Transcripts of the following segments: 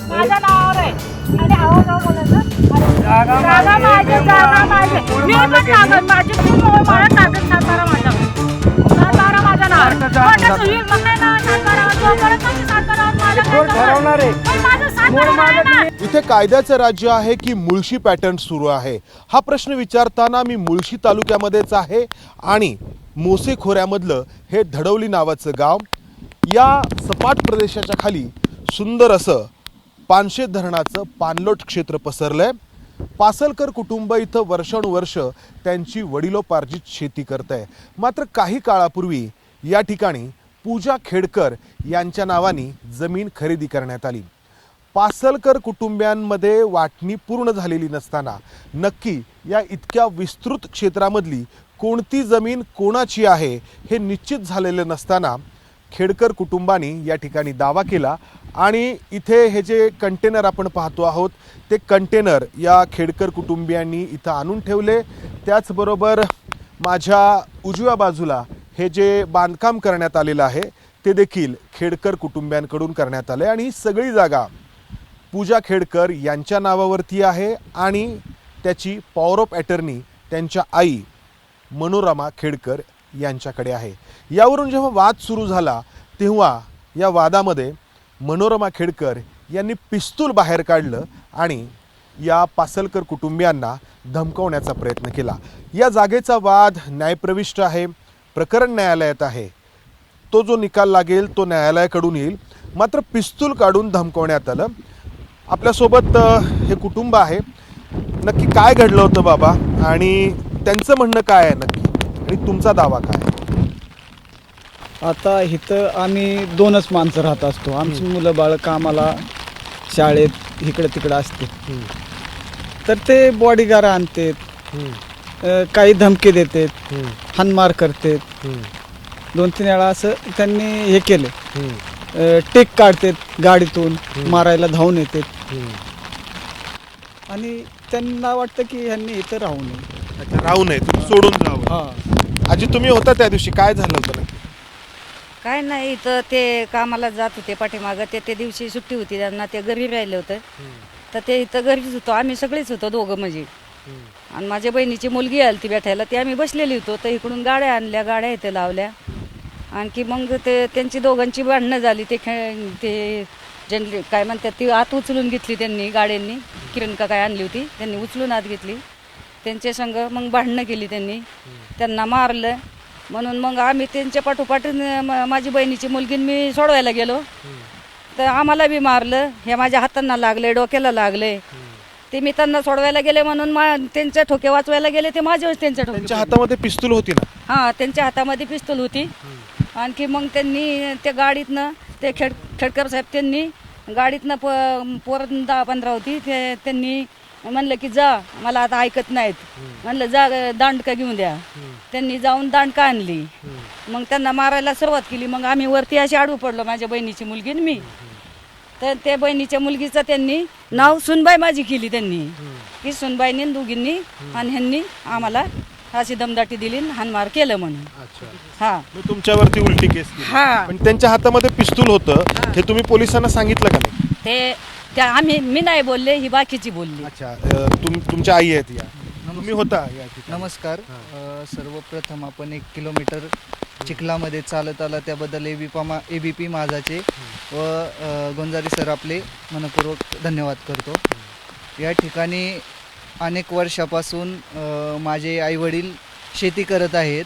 माझ्या नावावर आहे आणि हवा जाऊ बोलायचं जागा माझी मी पण कागद माझी मला कागद सातारा माझ्या सातारा माझ्या नावावर मग काय ना सातारा जोपर्यंत सातारा ठरवणार आहे. माझं सातारा आहे ना. इथे कायद्याचं राज्य आहे की मुळशी पॅटर्न सुरू आहे हा प्रश्न विचारताना मी मुळशी तालुक्यामध्येच आहे आणि मोसे खोऱ्यामधलं हे धडवली नावाचं गाव या सपाट प्रदेशाच्या खाली सुंदर असं पानशेत धरणाचं पाणलोट क्षेत्र पसरलंय. पासलकर कुटुंब इथं वर्षानुवर्ष त्यांची वडिलोपार्जित शेती करत आहे. मात्र काही काळापूर्वी या ठिकाणी पूजा खेडकर यांच्या नावाने जमीन खरेदी करण्यात आली. पासलकर कुटुंबियांमध्ये वाटणी पूर्ण झालेली नसताना नक्की या इतक्या विस्तृत क्षेत्रामधली कोणती जमीन कोणाची आहे हे निश्चित झालेलं नसताना खेडकर कुटुंबाने या ठिकाणी दावा केला आणि इथे हे जे कंटेनर आपण पाहतो आहोत ते कंटेनर या खेडकर कुटुंबियांनी इथं आणून ठेवले. त्याचबरोबर माझ्या उजव्या बाजूला हे जे बांधकाम करण्यात आलेलं आहे ते देखील खेडकर कुटुंबियांकडून करण्यात आले आणि ही सगळी जागा पूजा खेडकर यांच्या नावावरती आहे आणि त्याची पॉवर ऑफ अटर्नी त्यांच्या आई मनोरमा खेडकर यांच्याकडे आहे. यावरून जेव्हा वाद सुरू झाला तेव्हा या वादामध्ये मनोरमा खेडकर यांनी पिस्तूल बाहेर काढलं आणि या पासलकर कुटुंबियांना धमकवण्याचा प्रयत्न केला. या जागेचा वाद न्यायप्रविष्ट आहे, प्रकरण न्यायालयात आहे, तो जो निकाल लागेल तो न्यायालयाकडून येईल. मात्र पिस्तूल काढून धमकवण्यात आलं. आपल्यासोबत हे कुटुंब आहे. नक्की काय घडलं होतं बाबा आणि त्यांचं म्हणणं काय आहे नक्की आणि तुमचा दावा काय आहे? आता इथं आम्ही दोनच माणसं राहत असतो. आमची मुलं बाळ कामाला शाळेत इकडं तिकडं असते. तर ते बॉडीगार्ड आणतात, काही धमकी देतात, हाणमार करतात. 2-3 वेळा असं त्यांनी हे केले. टेक काढतात गाडीतून, मारायला धावून येतात आणि त्यांना वाटतं की ह्यांनी इथं राहू नये. अच्छा, राहू नये, तुम्ही सोडून जावं. हां, आजी तुम्ही होता त्या दिवशी, काय झालं होतं नक्की? काय नाही, इथं ते कामाला जात होते पाठीमागं. ते दिवशी सुट्टी होती त्यांना, ते घरी राहिले होते. तर ते इथं घरीच होतो, आम्ही सगळेच होतो दोघं म्हणजे. आणि माझ्या बहिणीची मुलगी आली ती भेटायला, ती आम्ही बसलेली होतो. तर इकडून गाड्या आणल्या, गाड्या इथे लावल्या. आणखी मग ते त्यांची दोघांची भांडणं झाली. ते जनरली काय म्हणतात ती आत उचलून घेतली त्यांनी गाड्यांनी. किरण का काय आणली होती त्यांनी उचलून आत घेतली. त्यांच्या संग मग भांडणं केली त्यांनी, त्यांना मारलं. म्हणून मग आम्ही त्यांच्या पाठोपाठ माझी बहिणीची मुलगी मी सोडवायला गेलो. तर आम्हाला बी मारलं. हे माझ्या हातांना लागले, डोक्याला लागले. ते मी त्यांना सोडवायला गेले म्हणून त्यांच्या ठोके वाचवायला गेले. ते माझ्यावर त्यांच्या त्यांच्या हातामध्ये पिस्तूल होती ना? हां, त्यांच्या हातामध्ये पिस्तूल होती. आणखी मग त्यांनी त्या गाडीतनं ते खेडकर साहेब त्यांनी गाडीतनं पोरं 10-15 होती. त्यांनी म्हणलं की जा, मला आता ऐकत नाहीत. म्हणलं जा, दांडका घेऊन द्या. त्यांनी जाऊन दांडका आणली. मग त्यांना मारायला सुरुवात केली. मग आम्ही वरती अशी आडू पडलो, माझ्या बहिणीची मुलगी आणि मी. तर त्या बहिणीच्या मुलगीचं त्यांनी नाव सुनबाई माझी केली त्यांनी, की सुनबाईंनी दोघींनी आणि ह्यांनी आम्हाला अशी दमदाटी दिली, हाणमार केलं म्हणून. हा, तुमच्यावरती उलटी केस केली. हा. पण त्यांच्या हातामध्ये पिस्तूल होतं हे तुम्ही पोलिसांना सांगितलं का नाही? ते मी नाही बोलले, ही बाकीची बोलली. अच्छा, तुमच्या आई आहेत या, तुम्ही होता या ठिकाणी? नमस्कार. सर्वप्रथम आपण 1 किलोमीटर चिखलामध्ये चालत आला त्याबद्दल एबीपी माझाचे व गोंजारी सर आपले मनपूर्वक धन्यवाद करतो. या ठिकाणी अनेक वर्षापासून माझे आईवडील शेती करत आहेत.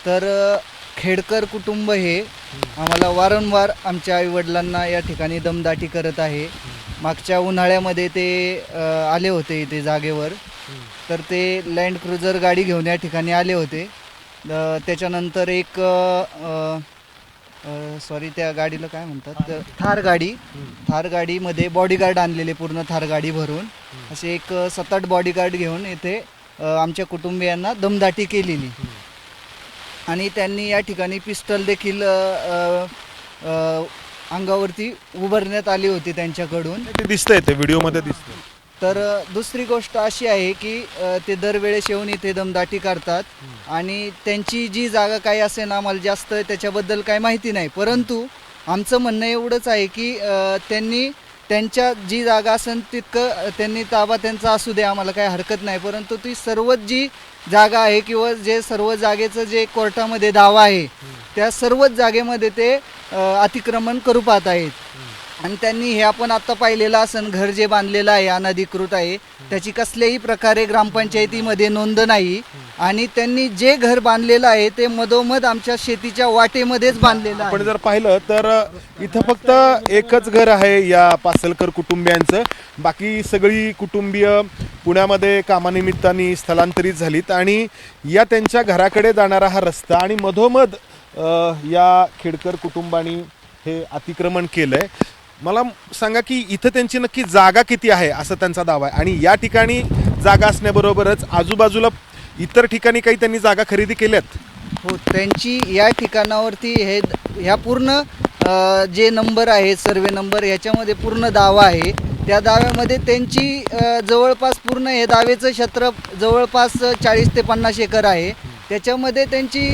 तर खेडकर कुटुंब हे आम्हाला वारंवार आमच्या आईवडिलांना या ठिकाणी दमदाटी करत आहे. मागच्या उन्हाळ्यामध्ये ते आले होते इथे जागेवर. तर ते लँड क्रुझर गाडी घेऊन या ठिकाणी आले होते. त्याच्यानंतर एक त्या गाडीला काय म्हणतात, थार गाडीमध्ये बॉडीगार्ड आणलेले, पूर्ण थार गाडी भरून असे एक 7-8 बॉडीगार्ड घेऊन इथे आमच्या कुटुंबियांना दमदाटी केलेली. आणि त्यांनी या ठिकाणी पिस्टल देखील अंगावरती उभारण्यात आली होती त्यांच्याकडून. ते दिसतंय, ते व्हिडिओमध्ये दिसतंय. तर दुसरी गोष्ट अशी आहे की ते दरवेळेस येऊन इथे दमदाटी करतात आणि त्यांची जी जागा काही असेल आम्हाला जास्त त्याच्याबद्दल काही माहिती नाही. परंतु आमचं म्हणणं एवढंच आहे की त्यांनी त्यांच्या जी जागा असेल तितकं त्यांनी ताबा त्यांचा असू दे, आम्हाला काही हरकत नाही. परंतु ती सर्वच जी जागा आहे किंवा जे सर्व जागेचं जे कोर्टामध्ये दावा आहे त्या सर्वच जागेमध्ये ते अतिक्रमण करू पाहत आहेत. आणि त्यांनी हे आपण आता पाहिलेलं असन, घर जे बांधलेलं आहे अनधिकृत आहे, त्याची कसल्याही प्रकारे ग्रामपंचायतीमध्ये नोंद नाही. आणि त्यांनी जे घर बांधलेलं आहे ते मधोमध आमच्या शेतीच्या वाटेमध्येच बांधलेलं आहे. आपण जर पाहिलं तर इथं फक्त एकच घर आहे या पासलकर कुटुंबियांचं. बाकी सगळी कुटुंबीय पुण्यामध्ये कामानिमित्ताने स्थलांतरित झालीत आणि या त्यांच्या घराकडे जाणारा हा रस्ता आणि मधोमध या खेडकर कुटुंबानी हे अतिक्रमण केलंय. मला सांगा की इथं त्यांची नक्की जागा किती आहे असं त्यांचा दावा आहे. आणि या ठिकाणी जागा असण्याबरोबरच आजूबाजूला इतर ठिकाणी काही त्यांनी जागा खरेदी केल्यात. हो, त्यांची या ठिकाणावरती ह्या पूर्ण जे नंबर आहेत, सर्वे नंबर, ह्याच्यामध्ये पूर्ण दावा आहे. त्या दाव्यामध्ये त्यांची जवळपास पूर्ण हे दावेचं क्षेत्र जवळपास 40 ते 50 एकर आहे. त्याच्यामध्ये त्यांची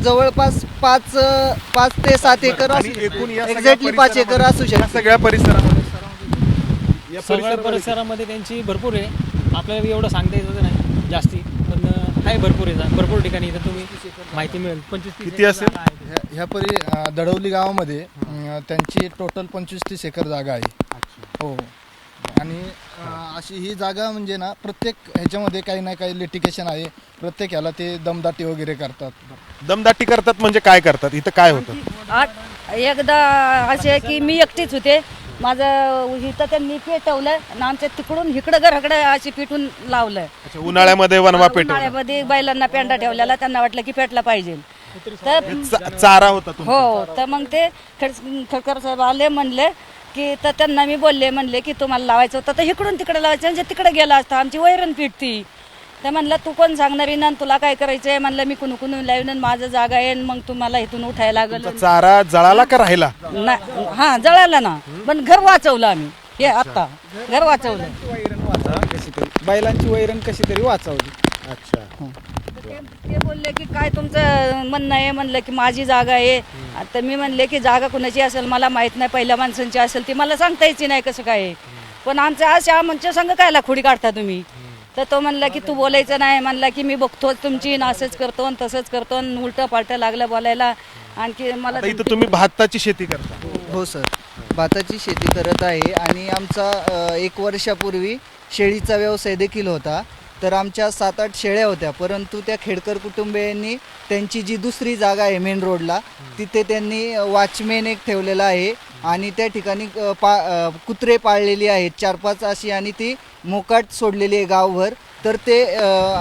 जवळपास 5 ते 7 एकर एकूण या एक्झॅक्टली 5 एकर असू शकते. सगळ्या परिसरामध्ये सगळ्या परिसरामध्ये त्यांची भरपूर आहे. आपल्याला एवढं सांगता येतं नाही जास्ती, पण आहे भरपूर आहे. भरपूर ठिकाणी इथं तुम्ही माहिती मिळेल. 25-30 किती असेल? ह्या दडवली गावामध्ये त्यांची टोटल 25-30 एकर जागा आहे. हो, आणि अशी ही जागा म्हणजे ना प्रत्येक ह्याच्यामध्ये काही ना काही लिटिगेशन आहे. प्रत्येक ह्याला ते दमदाटी वगैरे करतात. दमदाटी करतात म्हणजे काय करतात? इथं काय होतं? एकदा असे की मी एकटीच होते, माझं इथं त्यांनी पेटवलं आणि आमच्या तिकडून इकडं घराकडे अशी पिटून लावलं. अच्छा, उन्हाळ्यामध्ये वनवा पेटवला. उन्हाळ्यामध्ये बैलांना पेंडा ठेवलेला, त्यांना वाटलं की पेटला पाहिजे तर चारा होता तुमचा? हो. तर मग ते खडकर साहेब आले, म्हणले की तर त्यांना मी बोलले, म्हणले की तुम्हाला लावायचं होतं तर इकडून तिकडे लावायचं, म्हणजे तिकडे गेला असता आमची वैरण पिटती. तर म्हणलं तू कोण सांगणारी ना, तुला काय करायचंय? म्हणलं मी कुणू लावून माझं जागा आहे, मग तुम्हाला इथून उठायला लागलं. चारा जळाला का राहिला? हा, जळालं ना, पण घर वाचवलं आम्ही. हे आता घर वाचवलं. वैरण वाचवली कशी तरी, बैलांची वैरण कशी तरी वाचवली. अच्छा. ते बोलले की काय तुमचं म्हणणं आहे? म्हणलं की माझी जागा आहे. आता मी म्हणले की जागा कुणाची असेल मला माहित नाही, पहिल्या माणसांची असेल ती मला सांगता यायची नाही कसं काय. पण आमच्या अशा आमच्या संघ कायला खोडी काढता तुम्ही? तर तो म्हणला की तू बोलायचं नाही. म्हणला की मी बघतो तुमची असंच करतो आणि तसंच करतो, उलटं पालटं लागलं बोलायला. आणखी मला इथं तुम्ही भाताची शेती करता? हो सर, भाताची शेती करत आहे. आणि आमचा 1 वर्षापूर्वी शेळीचा व्यवसाय देखील होता. तर आमच्या 7-8 शेळ्या होत्या, परंतु त्या खेडकर कुटुंबियांनी त्यांची जी दुसरी जागा आहे मेन रोडला, तिथे त्यांनी वॉचमॅन एक ठेवलेला आहे आणि त्या ठिकाणी कुत्रे पाळलेली आहेत 4-5 अशी, आणि ती मोकाट सोडलेली आहे गावभर. तर ते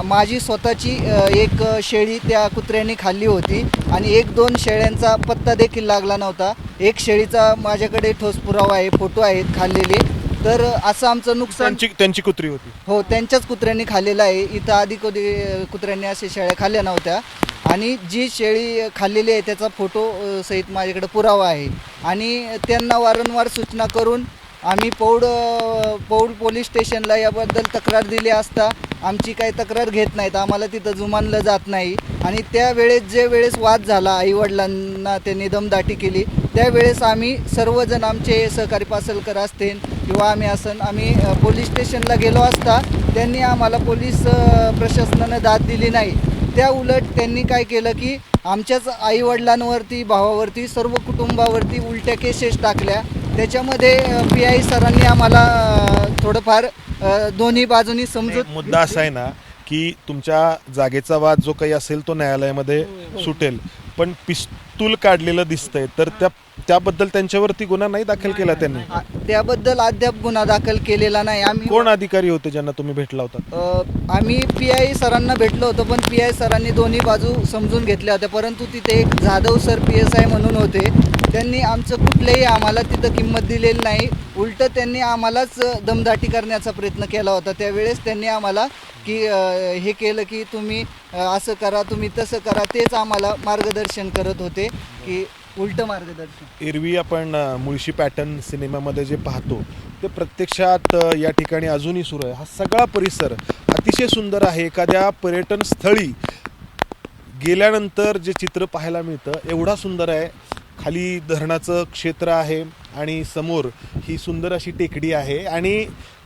माझी स्वतःची एक शेळी त्या कुत्र्यांनी खाल्ली होती आणि 1-2 शेळ्यांचा पत्ता देखील लागला नव्हता. एक शेळीचा माझ्याकडे ठोस पुरावा आहे, फोटो आहेत खाल्लेले. तर असं आमचं नुकसान त्यांची कुत्री होती? हो, त्यांच्याच कुत्र्यांनी खाल्लेलं आहे. इथं आधी कधी कुत्र्यांनी अशा शेळ्या खाल्ल्या नव्हत्या. आणि जी शेळी खाल्लेली आहे त्याचा फोटो सहित माझ्याकडे पुरावा आहे. आणि त्यांना वारंवार सूचना करून आम्ही पौड पोलीस स्टेशनला याबद्दल तक्रार दिली असता आमची काही तक्रार घेत नाहीत, आम्हाला तिथं जुमानलं जात नाही. आणि त्यावेळेस जे वेळेस वाद झाला, आईवडिलांना त्यांनी दमदाटी केली, त्यावेळेस आम्ही सर्वजण आमचे सहकारी पासलकर असतील किंवा आम्ही पोलीस स्टेशनला गेलो असता त्यांनी आम्हाला पोलीस प्रशासनानं दाद दिली नाही. त्या उलट त्यांनी काय केलं की आमच्याच आईवडिलांवरती, भावावरती, सर्व कुटुंबावरती उलट्या केसेस टाकल्या. त्याच्यामध्ये PI सरांनी आम्हाला थोडंफार दोन्ही बाजूनी समजूत. मुद्दा असा आहे ना की तुमच्या जागेचा वाद जो काही असेल तो न्यायालयामध्ये सुटेल, पण पिस्तूल काढलेलं दिसतंय, तर त्याबद्दल त्यांच्यावरती गुन्हा नाही दाखल केला त्यांनी? त्याबद्दल अद्याप गुन्हा दाखल केलेला नाही. आम्ही कोण अधिकारी होते ज्यांना तुम्ही भेटला होता? आम्ही PI सरांना भेटलो होतो, पण PI सरांनी दोन्ही बाजू समजून घेतल्या होत्या. परंतु तिथे एक जाधव सर PSI म्हणून होते, त्यांनी आमचं कुठलेही आम्हाला तिथं किंमत दिलेली नाही. उलट त्यांनी आम्हालाच दमदाटी करण्याचा प्रयत्न केला होता. त्यावेळेस त्यांनी आम्हाला की हे केलं की तुम्ही असं करा, तुम्ही तसं करा, तेच आम्हाला मार्गदर्शन करत होते की उलट मार्गदर्शन. एरवी आपण मुळशी पॅटर्न सिनेमामध्ये जे पाहतो ते प्रत्यक्षात या ठिकाणी अजूनही सुरू आहे. हा सगळा परिसर अतिशय सुंदर आहे. एखाद्या पर्यटन स्थळी गेल्यानंतर जे चित्र पाहायला मिळतं एवढा सुंदर आहे. खाली धरणाचं क्षेत्र आहे आणि समोर ही सुंदर अशी टेकडी आहे आणि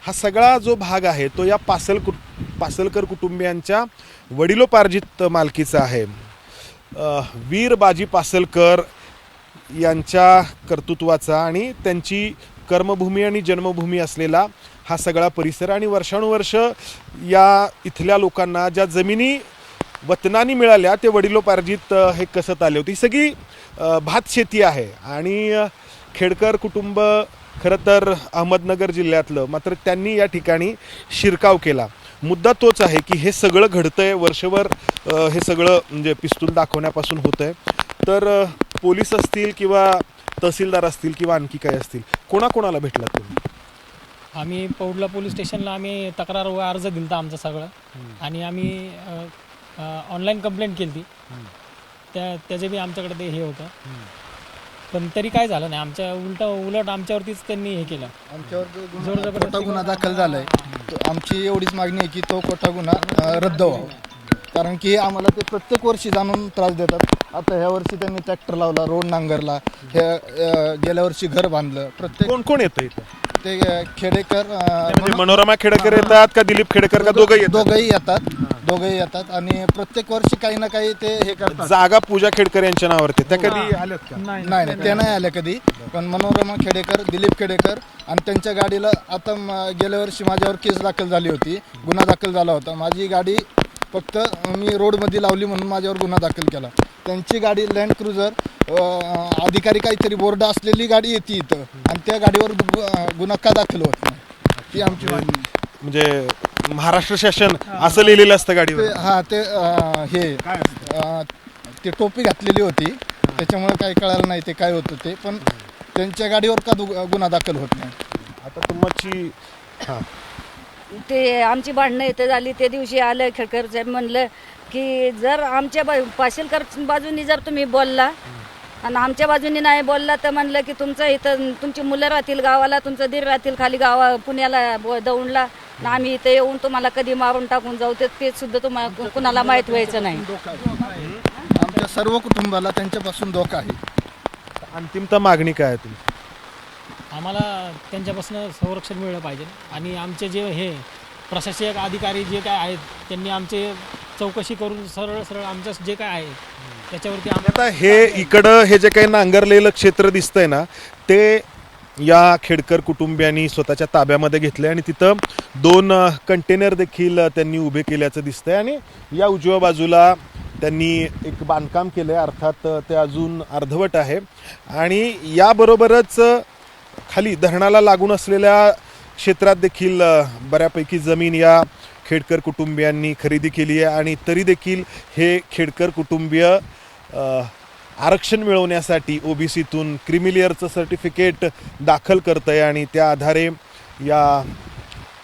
हा सगळा जो भाग आहे तो या पासलकर कुटुंबियांच्या वडिलोपार्जित मालकीचा आहे. वीर बाजी पासलकर यांच्या कर्तृत्वाचा आणि त्यांची कर्मभूमी आणि जन्मभूमी असलेला हा सगळा परिसर आणि वर्षानुवर्ष या इथल्या लोकांना ज्या जमिनी वतनानी मिळाल्या ते वडिलोपार्जित हे कसत आले होते. ही सगळी भात शेती आहे आणि खेडकर कुटुंब खरं तर अहमदनगर जिल्ह्यातलं, मात्र त्यांनी या ठिकाणी शिरकाव केला. मुद्दा तोच आहे की हे सगळं घडतंय वर्षभर, हे सगळं म्हणजे पिस्तूल दाखवण्यापासून होतंय. तर पोलीस असतील किंवा तहसीलदार असतील किंवा आणखी काय असतील, कोणाकोणाला भेटलात तुम्ही? आम्ही पौडला पोलीस स्टेशनला आम्ही तक्रार व अर्ज दिलता आमचा सगळं आणि आम्ही ऑनलाईन कंप्लेंट केली ती. त्याचे बी आमच्याकडे ते हे होतं, पण तरी काय झालं नाही. आमच्या उलट आमच्यावरतीच त्यांनी हे केलं. आमच्यावर खोटा गुन्हा दाखल झालाय. आमची एवढीच मागणी आहे की तो खोटा गुन्हा रद्द व्हावा, कारण की आम्हाला ते प्रत्येक वर्षी जाणून त्रास देतात. आता ह्या वर्षी त्यांनी ट्रॅक्टर लावला, रोड नांगरला, गेल्या वर्षी घर बांधलं. प्रत्येक कोण कोण येतं इथं? ते खेडेकर, म्हणजे मनोरमा खेडेकर येतात का दिलीप खेडेकर का दोघंही येतात आणि प्रत्येक वर्षी काही ना काही ते हे करतात. जागा पूजा खेडकर यांच्या नावावरती त्या कधी आल्यात का? नाही ते नाही आले कधी. पण मनोरमा खेडेकर, दिलीप खेडेकर आणि त्यांच्या गाडीला आता गेल्या वर्षी माझ्यावर केस दाखल झाली होती, गुन्हा दाखल झाला होता. माझी गाडी फक्त मी रोडमध्ये लावली म्हणून माझ्यावर गुन्हा दाखल केला. त्यांची गाडी लँड क्रुझर, अधिकारी काहीतरी बोर्ड असलेली गाडी येते इथं आणि त्या गाडीवर गुन्हा का दाखल होत नाही, ती आमची मागणी. म्हणजे महाराष्ट्र शासन असं लिहिलेलं असतं गाडीवर? ते टोपी घातलेली होती, त्याच्यामुळे काही कळालं नाही ते काय होतं ते. पण त्यांच्या गाडीवर का गुन्हा दाखल होत नाही? आता तुमची ते आमची भांडणं इथं झाली. त्या दिवशी आलं खेडकर साहेब, म्हणलं की जर आमच्या पाशीलकर बाजूनी जर तुम्ही बोलला आणि आमच्या बाजूनी नाही बोलला तर म्हणलं की तुमचं इथं तुमची मुलं राहतील गावाला, तुमचं दीर राहतील खाली पुण्याला दौंडला, आम्ही इथं येऊन तुम्हाला कधी मारून टाकून जाऊ ते सुद्धा तुम्हाला कुणाला माहीत व्हायचं नाही. आमच्या सर्व कुटुंबाला त्यांच्यापासून धोका आहे. अंतिमता मागणी काय आहे तुमची? आम्हाला त्यांच्यापासून संरक्षण मिळलं पाहिजे आणि आमचे जे हे प्रशासक अधिकारी जे काय आहेत त्यांनी आमचे चौकशी करून सरळ आमचं जे काय आहे त्याच्यावरती आता हे इकडं हे जे काही नांगरलेलं क्षेत्र दिसतंय ना, ते या खेडकर कुटुंबियांनी स्वतःच्या ताब्यामध्ये घेतले आणि तिथं 2 कंटेनर देखील त्यांनी उभे केल्याचं दिसतंय आणि या उजव्या बाजूला त्यांनी एक बांधकाम केलंय, अर्थात ते अजून अर्धवट आहे. आणि याबरोबरच खाली धरणाला लागून असलेल्या क्षेत्रात देखील बऱ्यापैकी जमीन या खेडकर कुटुंबियांनी खरेदी केली आहे आणि तरी देखील हे खेडकर कुटुंबीय आरक्षण मिळवण्यासाठी ओबीसीतून क्रिमिलियरचं सर्टिफिकेट दाखल करत आहे आणि त्या आधारे या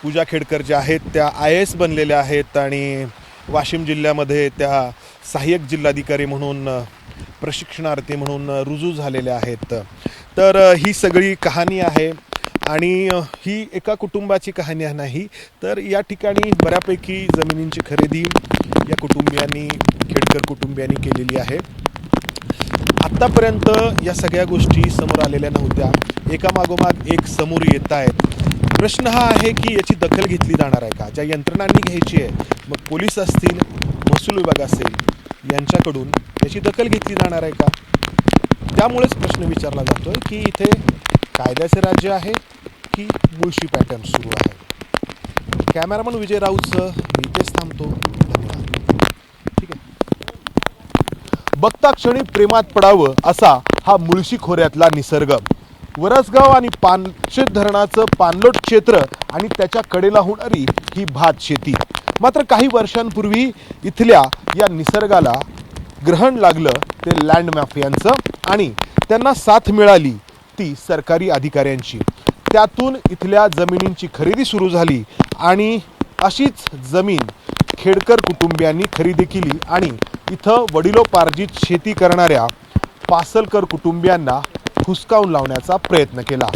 पूजा खेडकर ज्या आहेत त्या IAS बनलेल्या आहेत आणि वाशिम जिल्ह्यामध्ये त्या सहाय्यक जिल्हाधिकारी म्हणून प्रशिक्षणार्थी म्हणून रुजू झालेल्या आहेत. तर ही सगळी कहाणी आहे आणि ही एका कुटुंबाची कहाणी नाही, तर या ठिकाणी बऱ्यापैकी जमिनींची खरेदी या कुटुंबियांनी, खेडकर कुटुंबियांनी केलेली आहे. आत्तापर्यंत या सगळ्या गोष्टी समोर आलेल्या नव्हत्या, एकामागोमाग एक समोर येत आहेत. प्रश्न हा आहे की याची दखल घेतली जाणार आहे का? ज्या यंत्रणांनी घ्यायची आहे, मग पोलीस असतील, महसूल विभाग असेल, यांच्याकडून याची दखल घेतली जाणार आहे का? त्यामुळेच प्रश्न विचारला जातोय की इथे कायद्याचे राज्य आहे की मुळशी पॅटर्न सुरू आहे. कॅमेरामन विजय राऊतसह मी इथेच थांबतो. धन्यवाद. ठीक आहे. बघता क्षणी प्रेमात पडावं असा हा मुळशी खोऱ्यातला निसर्ग. वरसगाव आणि पानशेत धरणाचं पाणलोट क्षेत्र आणि त्याच्या कडेला होणारी ही भात शेती. मात्र काही वर्षांपूर्वी इथल्या या निसर्गाला ग्रहण लागलं ते लँड माफियांचं आणि त्यांना साथ मिळाली ती सरकारी अधिकाऱ्यांची. त्यातून इथल्या जमिनींची खरेदी सुरू झाली आणि अशीच जमीन खेडकर कुटुंबियांनी खरेदी केली आणि इथं वडिलोपार्जित शेती करणाऱ्या पासलकर कुटुंबियांना हुसकावून लावण्याचा प्रयत्न केला.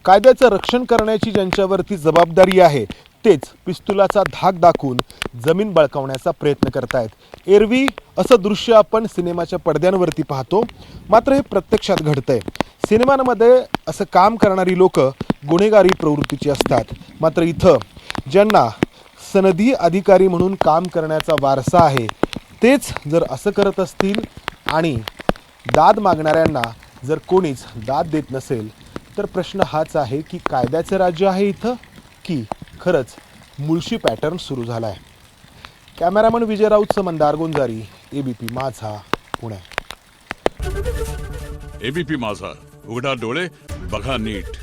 कायद्याचं रक्षण करण्याची ज्यांच्यावरती जबाबदारी आहे तेच पिस्तुलाचा धाक दाखवून जमीन बळकावण्याचा प्रयत्न करतायत। एरवी असं दृश्य आपण सिनेमाच्या पडद्यांवरती पाहतो, मात्र हे प्रत्यक्षात घडतंय। सिनेमांमध्ये असं काम करणारी लोक गुन्हेगारी प्रवृत्तीची असतात, मात्र इथं ज्यांना सनदी अधिकारी म्हणून काम करण्याचा वारसा आहे तेच जर असं करत असतील आणि दाद मागणाऱ्यांना जर कोणीच दाद देत नसेल तर प्रश्न हाच आहे की कायद्याचं राज्य आहे इथं की खरंच मुळशी पॅटर्न सुरू झाला आहे। कॅमेरामन विजय राऊतसह मंदार गोंजारी, एबीपी माझा, पुणे। एबीपी माझा, उघडा डोळे बघा नीट।